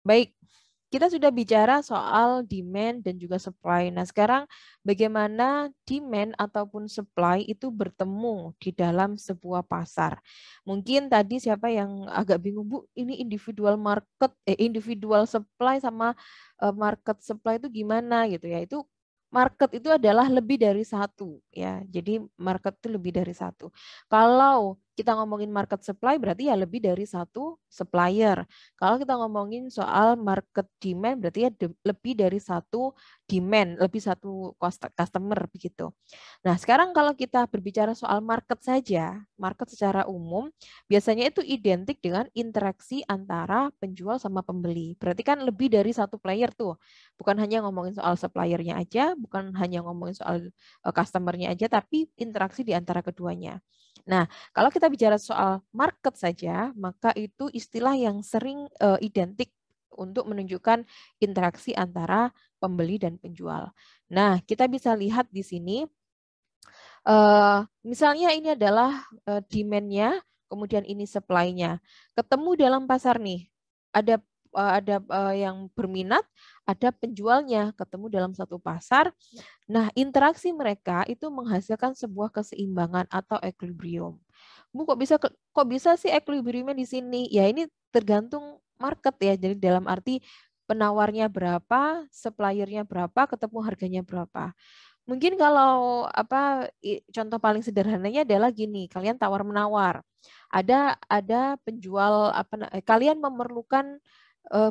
Baik, kita sudah bicara soal demand dan juga supply. Nah, sekarang bagaimana demand ataupun supply itu bertemu di dalam sebuah pasar. Mungkin tadi siapa yang agak bingung, Bu, ini individual supply sama market supply itu gimana gitu ya. Itu market itu adalah lebih dari satu ya. Jadi market itu lebih dari satu. Kalau kita ngomongin market supply berarti ya lebih dari satu supplier. Kalau kita ngomongin soal market demand, berarti ya lebih dari satu demand, lebih satu customer begitu. Nah, sekarang kalau kita berbicara soal market saja, market secara umum biasanya itu identik dengan interaksi antara penjual sama pembeli. Berarti kan lebih dari satu player tuh. Bukan hanya ngomongin soal suppliernya aja, bukan hanya ngomongin soal customernya aja, tapi interaksi di antara keduanya. Nah, kalau kita bicara soal market saja, maka itu istilah yang sering identik untuk menunjukkan interaksi antara pembeli dan penjual. Nah, kita bisa lihat di sini, misalnya ini adalah demand-nya, kemudian ini supply-nya. Ketemu dalam pasar nih, ada yang berminat, ada penjualnya, ketemu dalam satu pasar. Nah, interaksi mereka itu menghasilkan sebuah keseimbangan atau equilibrium. Bu, kok bisa sih equilibriumnya di sini? Ya, ini tergantung market ya. Jadi dalam arti penawarnya berapa, suppliernya berapa, ketemu harganya berapa. Mungkin kalau contoh paling sederhananya adalah gini, kalian tawar menawar. Ada penjual kalian memerlukan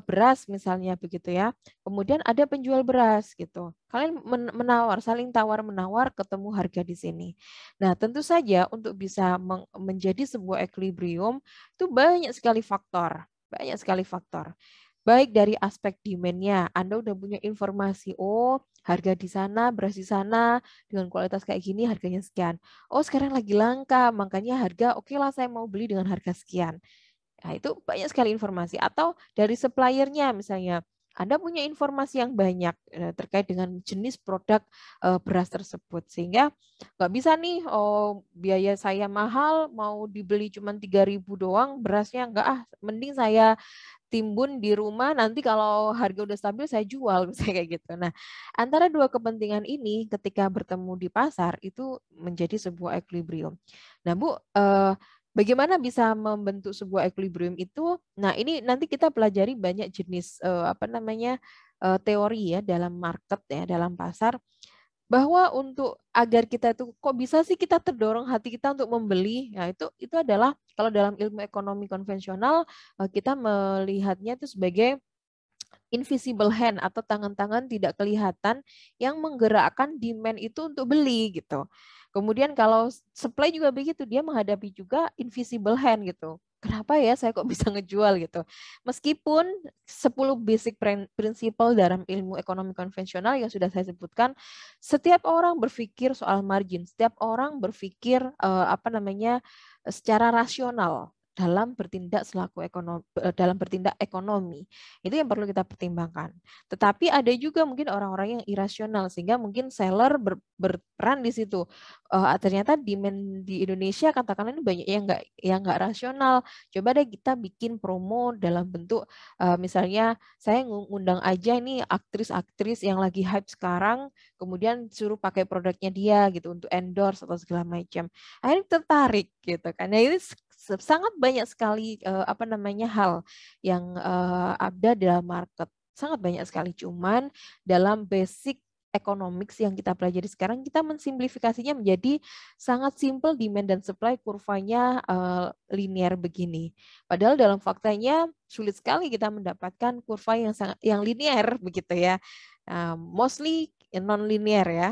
beras misalnya begitu ya. Kemudian ada penjual beras gitu. Kalian menawar, saling tawar menawar, ketemu harga di sini. Nah, tentu saja untuk bisa menjadi sebuah equilibrium itu banyak sekali faktor, banyak sekali faktor. Baik dari aspek demand-nya, Anda udah punya informasi, oh harga di sana, beras di sana, dengan kualitas kayak gini harganya sekian. Oh sekarang lagi langka, makanya harga oke lah saya mau beli dengan harga sekian. Nah, itu banyak sekali informasi. Atau dari suppliernya misalnya, Anda punya informasi yang banyak terkait dengan jenis produk beras tersebut. Sehingga nggak bisa nih, oh biaya saya mahal, mau dibeli cuma 3.000 doang, berasnya nggak mending saya timbun di rumah, nanti kalau harga udah stabil saya jual, misalnya kayak gitu. Nah, antara dua kepentingan ini ketika bertemu di pasar itu menjadi sebuah equilibrium. Nah, Bu, bagaimana bisa membentuk sebuah equilibrium itu? Nah, ini nanti kita pelajari banyak jenis teori ya dalam market ya, dalam pasar, bahwa untuk agar kita itu kok bisa sih kita terdorong hati kita untuk membeli. Nah, itu adalah kalau dalam ilmu ekonomi konvensional kita melihatnya itu sebagai invisible hand atau tangan-tangan tidak kelihatan yang menggerakkan demand itu untuk beli gitu. Kemudian kalau supply juga begitu, dia menghadapi juga invisible hand gitu. Kenapa ya saya kok bisa ngejual gitu? Meskipun 10 basic principle dalam ilmu ekonomi konvensional yang sudah saya sebutkan, setiap orang berpikir soal margin, setiap orang berpikir secara rasional dalam bertindak ekonomi. Itu yang perlu kita pertimbangkan. Tetapi ada juga mungkin orang-orang yang irasional sehingga mungkin seller berperan di situ. Ternyata demand di Indonesia katakanlah ini banyak yang nggak rasional. Coba deh kita bikin promo dalam bentuk misalnya saya ngundang aja nih aktris-aktris yang lagi hype sekarang, kemudian suruh pakai produknya dia gitu untuk endorse atau segala macam. Akhirnya tertarik gitu kan. Nah, ini sangat banyak sekali hal yang ada dalam market. Sangat banyak sekali. Cuman dalam basic economics yang kita pelajari sekarang, kita mensimplifikasinya menjadi sangat simple demand dan supply kurvanya linear begini. Padahal dalam faktanya sulit sekali kita mendapatkan kurva yang linear begitu ya. Mostly non-linear ya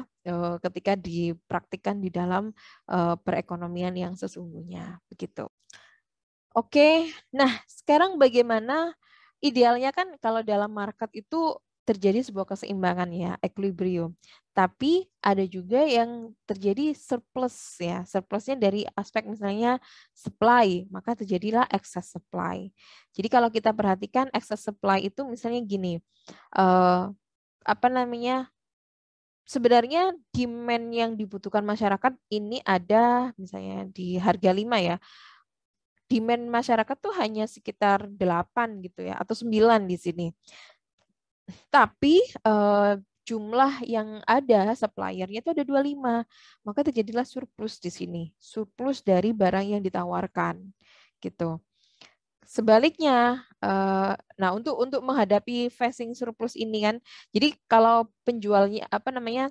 ketika dipraktikkan di dalam perekonomian yang sesungguhnya begitu. Oke, nah sekarang bagaimana idealnya kan kalau dalam market itu terjadi sebuah keseimbangan ya, equilibrium. Tapi ada juga yang terjadi surplus ya, surplusnya dari aspek misalnya supply, maka terjadilah excess supply. Jadi kalau kita perhatikan excess supply itu misalnya gini, eh, apa namanya? Sebenarnya demand yang dibutuhkan masyarakat ini ada misalnya di harga 5 ya. demand masyarakat tuh hanya sekitar 8 gitu ya, atau 9 di sini. Tapi jumlah yang ada suppliernya itu ada 25. Maka terjadilah surplus di sini. Surplus dari barang yang ditawarkan. Gitu. Sebaliknya, nah untuk menghadapi facing surplus ini kan, jadi kalau penjualnya apa namanya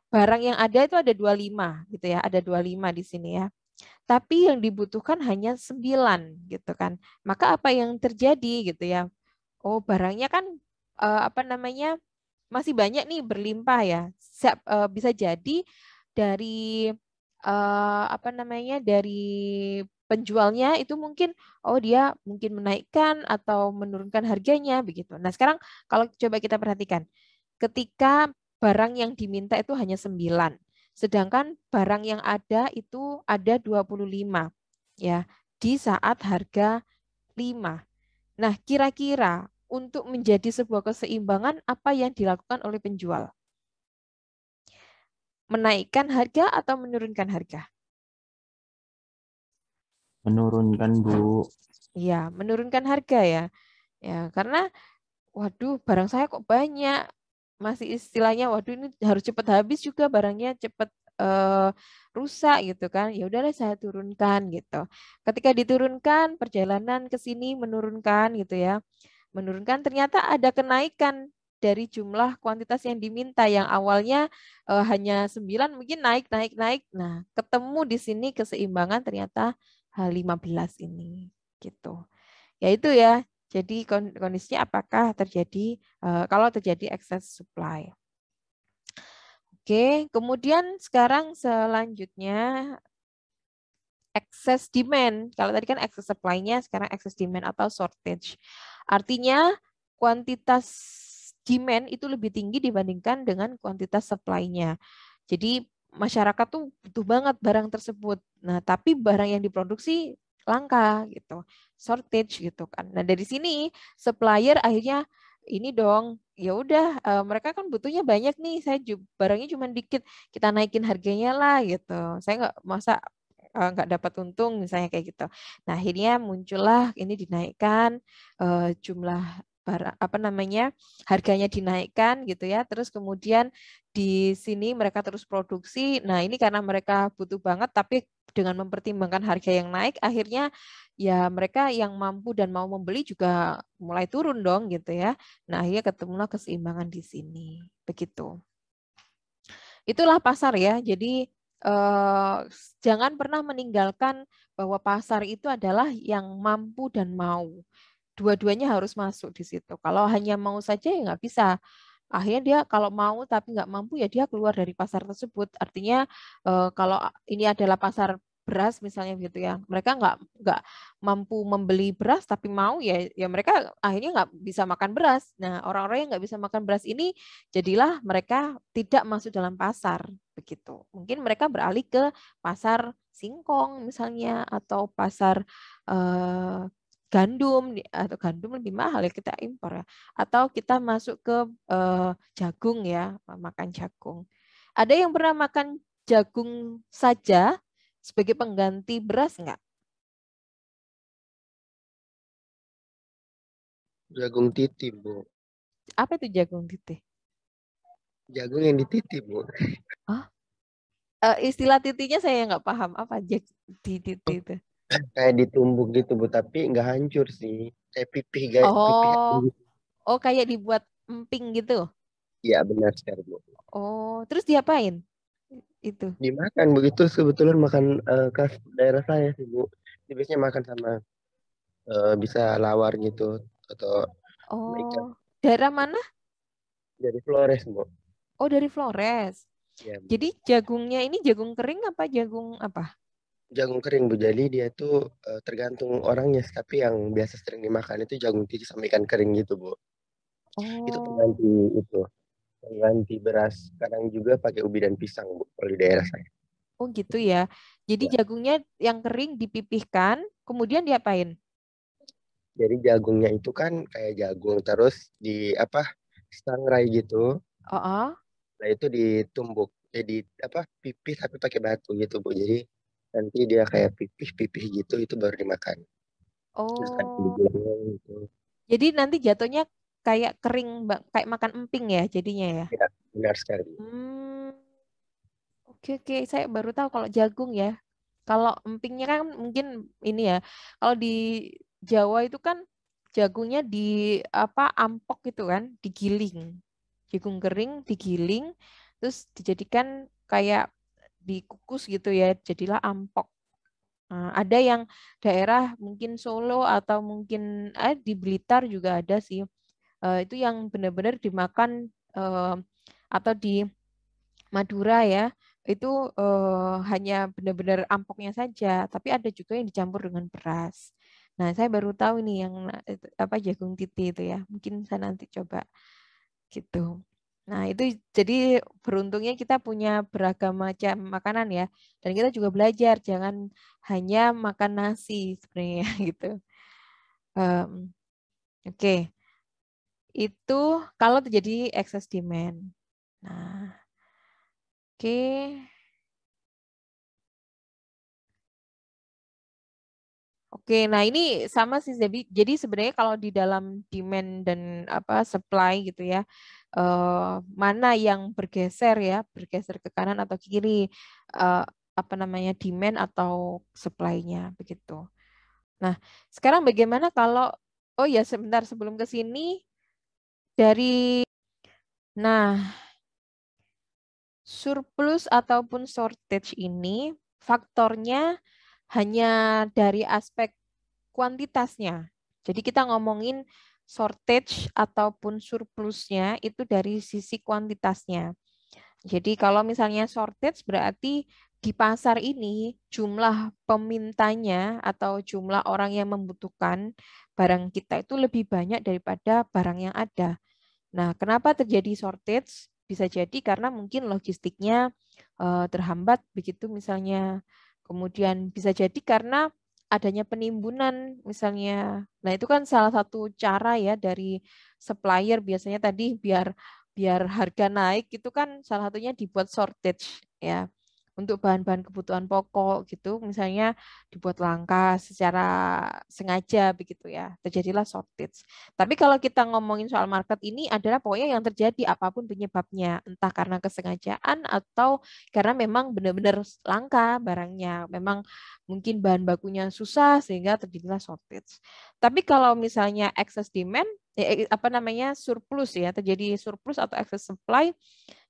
barang yang ada itu ada 25 gitu ya, ada 25 di sini ya. Tapi yang dibutuhkan hanya 9 gitu kan. Maka apa yang terjadi gitu ya? Oh, barangnya kan apa namanya masih banyak nih berlimpah ya. Bisa jadi dari apa namanya dari penjualnya itu mungkin oh dia mungkin menaikkan atau menurunkan harganya begitu. Nah, sekarang kalau coba kita perhatikan ketika barang yang diminta itu hanya 9, sedangkan barang yang ada itu ada 25 ya di saat harga 5. Nah, kira-kira untuk menjadi sebuah keseimbangan apa yang dilakukan oleh penjual? Menaikkan harga atau menurunkan harga? Menurunkan, Bu. Iya, menurunkan harga ya. Ya, karena waduh, barang saya kok banyak. Masih istilahnya waduh ini harus cepat habis juga barangnya cepat rusak gitu kan. Ya udahlah saya turunkan gitu. Ketika diturunkan perjalanan ke sini menurunkan gitu ya. Menurunkan ternyata ada kenaikan dari jumlah kuantitas yang diminta yang awalnya hanya 9 mungkin naik naik naik. Nah, ketemu di sini keseimbangan ternyata 15 ini gitu. Ya itu ya. Jadi kondisinya apakah terjadi kalau terjadi excess supply. Oke, kemudian sekarang selanjutnya excess demand. Kalau tadi kan excess supply-nya, sekarang excess demand atau shortage. Artinya kuantitas demand itu lebih tinggi dibandingkan dengan kuantitas supply-nya. Jadi masyarakat tuh butuh banget barang tersebut. Nah, tapi barang yang diproduksi langka gitu, shortage gitu kan. Nah, dari sini supplier akhirnya ini dong, ya udah mereka kan butuhnya banyak nih, barangnya cuma dikit, kita naikin harganya lah gitu. Saya nggak masa nggak dapat untung misalnya kayak gitu. Nah akhirnya muncullah ini dinaikkan jumlah barang apa namanya harganya dinaikkan gitu ya. Terus kemudian di sini mereka terus produksi. Nah ini karena mereka butuh banget tapi dengan mempertimbangkan harga yang naik akhirnya ya mereka yang mampu dan mau membeli juga mulai turun dong gitu ya. Nah akhirnya ketemulah keseimbangan di sini. Begitu. Itulah pasar ya. Jadi jangan pernah meninggalkan bahwa pasar itu adalah yang mampu dan mau. Dua-duanya harus masuk di situ. Kalau hanya mau saja ya nggak bisa. Akhirnya dia kalau mau tapi nggak mampu ya dia keluar dari pasar tersebut. Artinya kalau ini adalah pasar beras misalnya gitu ya, mereka nggak mampu membeli beras tapi mau ya mereka akhirnya nggak bisa makan beras. Nah orang-orang yang nggak bisa makan beras ini jadilah mereka tidak masuk dalam pasar begitu. Mungkin mereka beralih ke pasar singkong misalnya atau pasar eh, gandum atau gandum lebih mahal ya kita impor ya atau kita masuk ke jagung ya makan jagung. Ada yang pernah makan jagung saja sebagai pengganti beras nggak? Jagung titip, Bu. Apa itu jagung titih? Jagung yang dititip, Bu. Oh, istilah titihnya saya nggak paham apa di titih itu. Kayak ditumbuk gitu, Bu. Tapi nggak hancur sih. Kayak pipih, kayak pipih. Oh, oh kayak dibuat emping gitu. Iya, benar sekali, Bu. Oh, terus diapain? Itu. Dimakan begitu kebetulan makan khas daerah saya sih, Bu. Ini biasanya makan sama bisa lawar gitu atau sama ikan Oh, daerah mana? dari Flores, Bu. Oh, dari Flores. Ya, Bu. Jadi jagungnya ini jagung kering apa jagung apa? Jagung kering, Bu. Jadi dia tuh tergantung orangnya. Tapi yang biasa sering dimakan itu jagung titip sama ikan kering gitu, Bu. Itu Oh, pengganti itu. Pengganti beras. Kadang juga pakai ubi dan pisang, Bu. Kalau di daerah saya. oh gitu ya. Jadi Ya. jagungnya yang kering dipipihkan, kemudian diapain? Jadi jagungnya itu kan kayak jagung terus di apa sangrai gitu. Oh, oh. Nah itu ditumbuk jadi apa pipih tapi pakai batu gitu Bu. Jadi nanti dia kayak pipih-pipih gitu, itu baru dimakan. Terus ada Oh, bulu-bulunya gitu. jadi nanti jatuhnya kayak kering, kayak makan emping ya jadinya ya. Ya, benar sekali. Hmm, oke oke, saya baru tahu kalau jagung ya. Kalau empingnya kan mungkin ini ya. Kalau di Jawa itu kan jagungnya di apa ampok gitu kan, digiling. Jagung kering digiling, terus dijadikan kayak dikukus gitu ya, jadilah ampok. Nah, ada yang daerah mungkin Solo atau mungkin di Blitar juga ada sih. Itu yang benar-benar dimakan atau di Madura ya, itu hanya benar-benar ampoknya saja, tapi ada juga yang dicampur dengan beras. Nah, saya baru tahu nih yang apa jagung titi itu ya. Mungkin saya nanti coba gitu. Nah, itu jadi beruntungnya kita punya beragam macam makanan ya. Dan kita juga belajar jangan hanya makan nasi sebenarnya gitu. Em, Oke, itu kalau terjadi excess demand. Nah, oke. Oke, nah ini sama sih jadi sebenarnya kalau di dalam demand dan apa supply gitu ya, mana yang bergeser ya, bergeser ke kanan atau ke kiri, eh, apa namanya demand atau supply-nya begitu. Nah, sekarang bagaimana kalau, oh ya sebentar sebelum ke sini dari, nah surplus ataupun shortage ini faktornya hanya dari aspek kuantitasnya. Jadi kita ngomongin shortage ataupun surplusnya itu dari sisi kuantitasnya. Jadi kalau misalnya shortage berarti di pasar ini jumlah pemintanya atau jumlah orang yang membutuhkan barang kita itu lebih banyak daripada barang yang ada. Nah, kenapa terjadi shortage? Bisa jadi karena mungkin logistiknya terhambat begitu misalnya. Kemudian bisa jadi karena adanya penimbunan misalnya. Nah, itu kan salah satu cara ya dari supplier biasanya tadi biar biar harga naik itu kan salah satunya dibuat shortage ya. Untuk bahan-bahan kebutuhan pokok gitu misalnya dibuat langka secara sengaja begitu ya. Terjadilah shortage. Tapi kalau kita ngomongin soal market ini adalah pokoknya yang terjadi apapun penyebabnya, entah karena kesengajaan atau karena memang benar-benar langka barangnya, memang mungkin bahan bakunya susah sehingga terjadilah shortage. Tapi kalau misalnya excess demand, apa namanya surplus ya, terjadi surplus atau excess supply,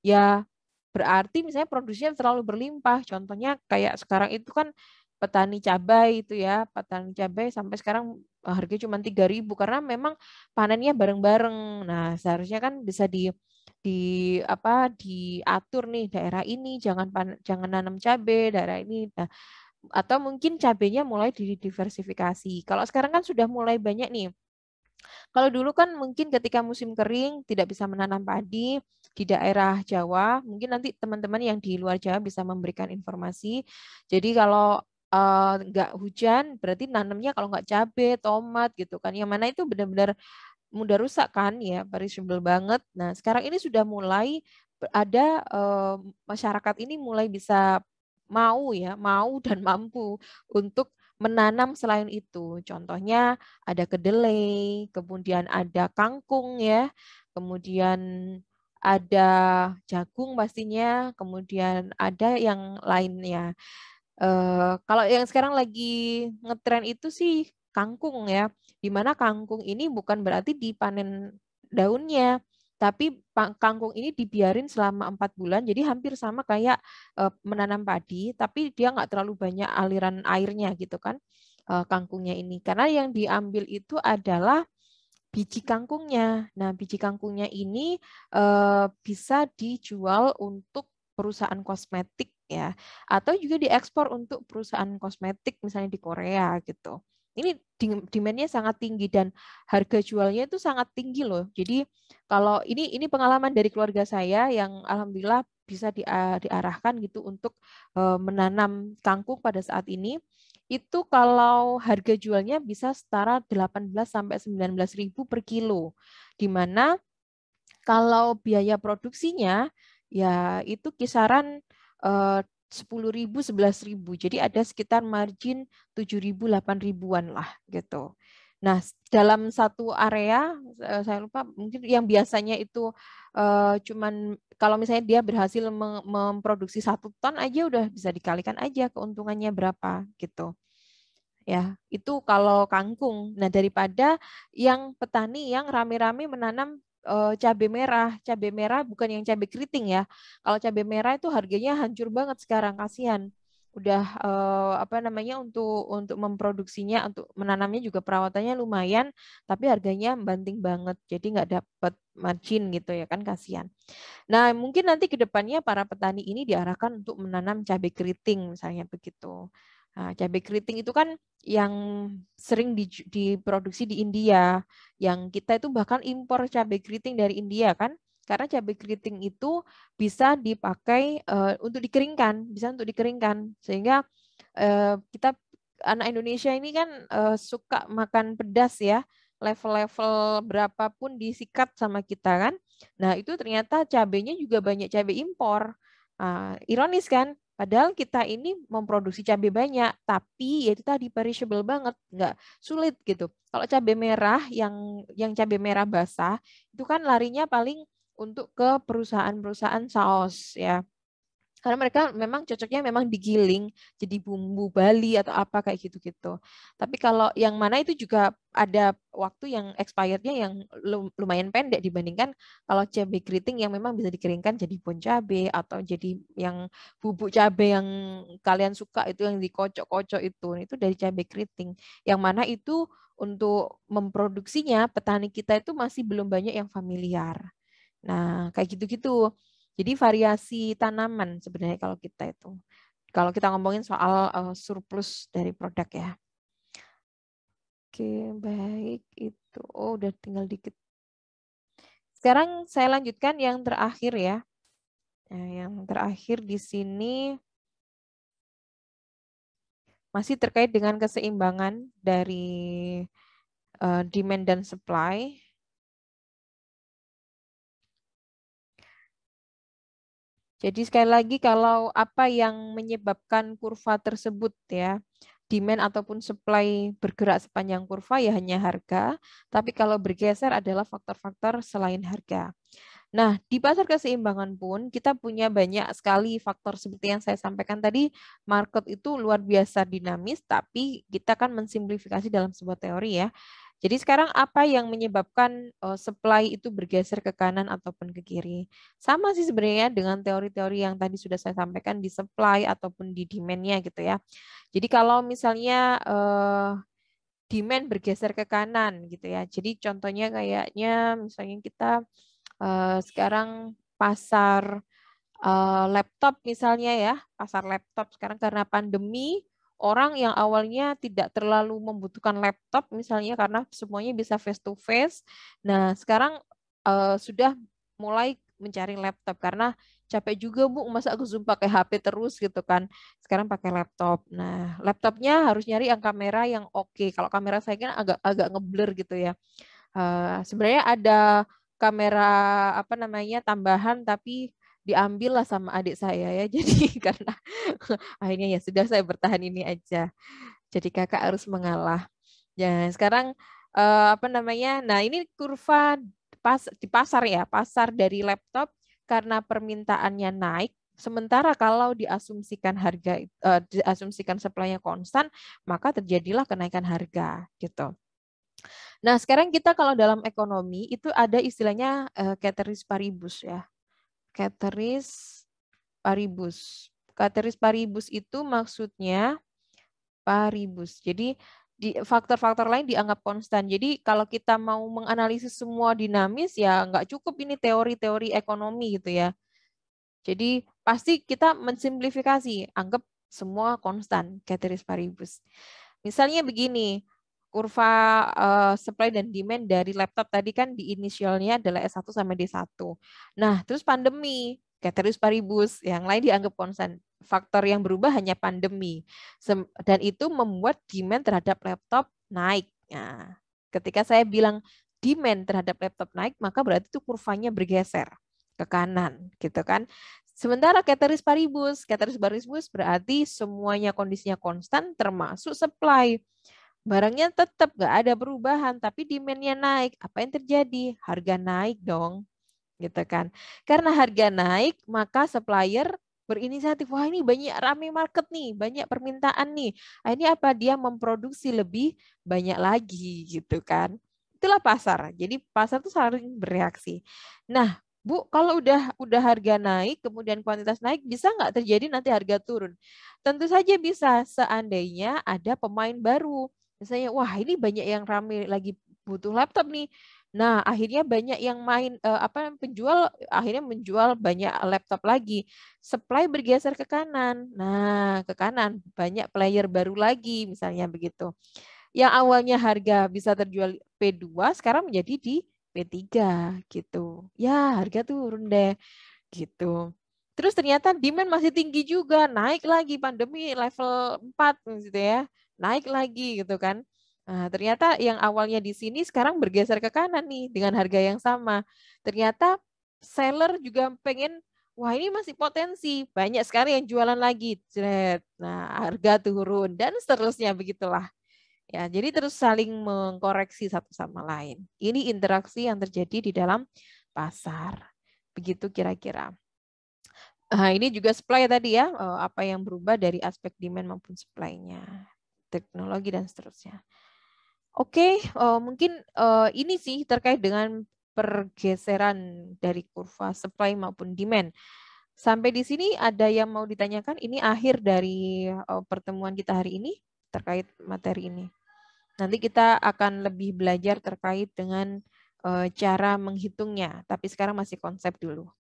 ya berarti misalnya produksinya terlalu berlimpah. Contohnya kayak sekarang itu kan petani cabai itu ya, petani cabai sampai sekarang harganya cuma 3.000 karena memang panennya bareng-bareng. Nah, seharusnya kan bisa di apa diatur nih daerah ini jangan nanam cabai, daerah ini. Nah, atau mungkin cabainya mulai didiversifikasi. Kalau sekarang kan sudah mulai banyak nih. Kalau dulu kan mungkin ketika musim kering tidak bisa menanam padi di daerah Jawa, mungkin nanti teman-teman yang di luar Jawa bisa memberikan informasi. Jadi kalau nggak hujan, berarti nanamnya kalau nggak cabai, tomat gitu kan. Yang mana itu benar-benar mudah rusak kan ya, perishable banget. Nah, sekarang ini sudah mulai ada masyarakat ini mulai bisa mau ya, mau dan mampu untuk menanam selain itu. Contohnya ada kedelai, kemudian ada kangkung ya, kemudian ada jagung pastinya, kemudian ada yang lainnya. Kalau yang sekarang lagi ngetren itu sih kangkung ya, di mana kangkung ini bukan berarti dipanen daunnya, tapi kangkung ini dibiarin selama 4 bulan, jadi hampir sama kayak menanam padi, tapi dia nggak terlalu banyak aliran airnya gitu kan, kangkungnya ini. Karena yang diambil itu adalah biji kangkungnya. Nah, biji kangkungnya ini bisa dijual untuk perusahaan kosmetik ya, atau juga diekspor untuk perusahaan kosmetik misalnya di Korea gitu. Ini demand-nya sangat tinggi dan harga jualnya itu sangat tinggi loh. Jadi kalau ini pengalaman dari keluarga saya yang alhamdulillah bisa diarahkan gitu untuk menanam kangkung pada saat ini. Itu kalau harga jualnya bisa setara 18 sampai 19.000 per kilo. Di mana kalau biaya produksinya ya itu kisaran 10.000, 11.000. Jadi ada sekitar margin 7.000, 8.000-an lah gitu. Nah, dalam satu area, saya lupa, mungkin yang biasanya itu cuman kalau misalnya dia berhasil memproduksi 1 ton aja udah bisa dikalikan aja keuntungannya berapa gitu. Ya, itu kalau kangkung. Nah, daripada yang petani yang rame-rame menanam cabai merah. Cabai merah bukan yang cabai keriting ya. Kalau cabai merah itu harganya hancur banget sekarang, kasihan. Udah apa namanya untuk memproduksinya, untuk menanamnya juga perawatannya lumayan, tapi harganya banting banget. Jadi nggak dapat margin gitu ya kan, kasihan. Nah, mungkin nanti ke depannya para petani ini diarahkan untuk menanam cabai keriting misalnya begitu. Nah, cabai keriting itu kan yang sering diproduksi di India, yang kita itu bahkan impor cabai keriting dari India kan, karena cabai keriting itu bisa dipakai untuk dikeringkan, bisa untuk dikeringkan, sehingga kita anak Indonesia ini kan suka makan pedas ya, level-level berapapun disikat sama kita kan. Nah, itu ternyata cabainya juga banyak cabai impor. Ironis kan? Padahal kita ini memproduksi cabai banyak, tapi ya itu tadi perishable banget, nggak sulit gitu. Kalau cabai merah yang cabai merah basah itu kan larinya paling untuk ke perusahaan-perusahaan saus ya. Karena mereka memang cocoknya memang digiling jadi bumbu Bali atau apa kayak gitu-gitu. Tapi kalau yang mana itu juga ada waktu yang expirednya yang lumayan pendek dibandingkan kalau cabai keriting yang memang bisa dikeringkan jadi bon cabai atau jadi yang bubuk cabai yang kalian suka itu yang dikocok-kocok itu dari cabai keriting. Yang mana itu untuk memproduksinya petani kita itu masih belum banyak yang familiar. Nah, kayak gitu-gitu. Jadi variasi tanaman sebenarnya kalau kita itu. Kalau kita ngomongin soal surplus dari produk ya. Oke, baik itu. Oh, udah tinggal dikit. Sekarang saya lanjutkan yang terakhir ya. Nah, yang terakhir di sini masih terkait dengan keseimbangan dari demand dan supply. Jadi sekali lagi kalau apa yang menyebabkan kurva tersebut ya, demand ataupun supply bergerak sepanjang kurva ya hanya harga, tapi kalau bergeser adalah faktor-faktor selain harga. Nah, di pasar keseimbangan pun kita punya banyak sekali faktor seperti yang saya sampaikan tadi, market itu luar biasa dinamis, tapi kita kan mensimplifikasi dalam sebuah teori ya. Jadi sekarang apa yang menyebabkan supply itu bergeser ke kanan ataupun ke kiri? Sama sih sebenarnya dengan teori-teori yang tadi sudah saya sampaikan di supply ataupun di demand-nya gitu ya. Jadi kalau misalnya demand bergeser ke kanan gitu ya. Jadi contohnya kayaknya misalnya kita sekarang pasar laptop misalnya ya, pasar laptop sekarang karena pandemi, orang yang awalnya tidak terlalu membutuhkan laptop misalnya karena semuanya bisa face to face. Nah, sekarang sudah mulai mencari laptop karena capek juga Bu, masa aku Zoom pakai HP terus gitu kan. Sekarang pakai laptop. Nah, laptopnya harus nyari yang kamera yang oke. Kalau kamera saya kan agak agak ngeblur gitu ya. Sebenarnya ada kamera apa namanya tambahan tapi diambil lah sama adik saya ya. Jadi karena akhirnya ya sudah saya bertahan ini aja. Jadi kakak harus mengalah. Ya, sekarang apa namanya? Nah, ini kurva di pasar ya, pasar dari laptop karena permintaannya naik. Sementara kalau diasumsikan harga diasumsikan supply-nya konstan, maka terjadilah kenaikan harga gitu. Nah, sekarang kita kalau dalam ekonomi itu ada istilahnya ceteris paribus ya. Ceteris paribus. Ceteris paribus itu maksudnya paribus. Jadi di faktor-faktor lain dianggap konstan. Jadi kalau kita mau menganalisis semua dinamis ya nggak cukup ini teori-teori ekonomi gitu ya. Jadi pasti kita mensimplifikasi, anggap semua konstan, ceteris paribus. Misalnya begini, kurva supply dan demand dari laptop tadi kan di inisialnya adalah S1 sampai D1. Nah, terus pandemi, ceteris paribus, yang lain dianggap konstan. Faktor yang berubah hanya pandemi. Dan itu membuat demand terhadap laptop naik. Nah, ketika saya bilang demand terhadap laptop naik, maka berarti itu kurvanya bergeser ke kanan, gitu kan. Sementara ceteris paribus berarti semuanya kondisinya konstan termasuk supply. Barangnya tetap nggak ada perubahan, tapi demand-nya naik. Apa yang terjadi? Harga naik dong, gitu kan? Karena harga naik, maka supplier berinisiatif, wah ini banyak rame market nih, banyak permintaan nih. Nah, ini apa? Dia memproduksi lebih banyak lagi, gitu kan? Itulah pasar. Jadi pasar tuh saling bereaksi. Nah, Bu, kalau udah harga naik, kemudian kuantitas naik, bisa nggak terjadi nanti harga turun? Tentu saja bisa, seandainya ada pemain baru. Misalnya, wah ini banyak yang rame lagi butuh laptop nih. Nah, akhirnya banyak yang penjual akhirnya menjual banyak laptop lagi. Supply bergeser ke kanan. Nah, ke kanan banyak player baru lagi misalnya begitu. Yang awalnya harga bisa terjual P2 sekarang menjadi di P3 gitu. Ya, harga turun deh gitu. Terus ternyata demand masih tinggi juga, naik lagi pandemi level 4 gitu ya. Naik lagi gitu kan. Nah, ternyata yang awalnya di sini sekarang bergeser ke kanan nih dengan harga yang sama. Ternyata seller juga pengen, wah ini masih potensi, banyak sekali yang jualan lagi. Jret. Nah, harga turun dan seterusnya begitulah. Ya, jadi terus saling mengkoreksi satu sama lain. Ini interaksi yang terjadi di dalam pasar. Begitu kira-kira. Nah, ini juga supply tadi ya, apa yang berubah dari aspek demand maupun supply-nya, teknologi dan seterusnya. Oke, mungkin ini sih terkait dengan pergeseran dari kurva supply maupun demand. Sampai di sini ada yang mau ditanyakan? Ini akhir dari pertemuan kita hari ini terkait materi ini. Nanti kita akan lebih belajar terkait dengan cara menghitungnya, tapi sekarang masih konsep dulu.